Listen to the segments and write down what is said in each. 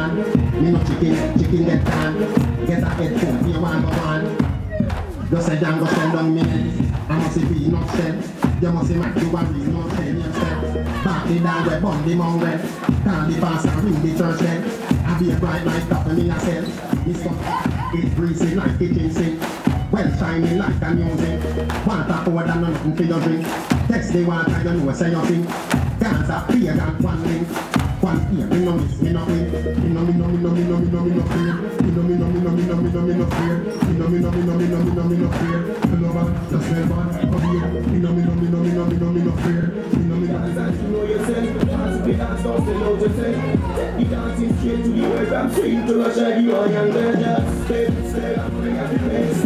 man. Me no chicken get tan. Get a head full, you want go on. Just say Django send on me. I must be no sense. You must see Mac, you want me no sense yourself. Back the down where bun the mong red. Can't the pass and ring the church head. I be a bright light up in yourself. This stuff is greasy like kitchen sink. Well shining like a music. Water cold and nothing for your drink. Text the water, you know say your thing. Dance up here and one link. One here, me know this, me know win. Me know fear. Me know fear. Me know fear. You know what? Just say bad, come here. Me know fear. You know yourself, as big as don't say no to say. You dancing straight to the west, I'm straight to Russia, you are young girl, just stay, I'm putting at the place.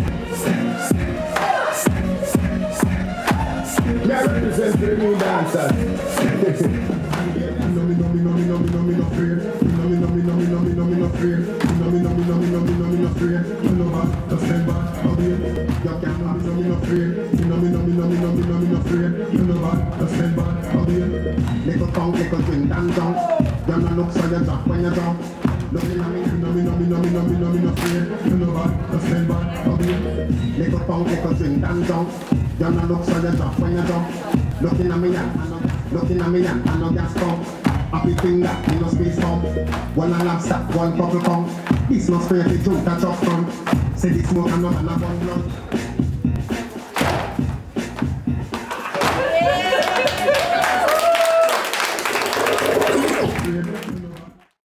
Me represent the new dancers. Me no fear. Me no fear. You know what? Just stay back, come here. You can't me no fear. Me no fear. You know what? Just stay back, come here. Little tongue, little drink and jump. You no look so you jump when you jump. Looking at me, no fear. You know what? Just stay back, come here. Little tongue, little drink and jump. You no look so you jump when you jump. Looking at me and I no gas pump. Happy finger, me no space pump. One a lobster, one purple pump. This no spray if you drink that chop from. Say this smoke and not a one blood.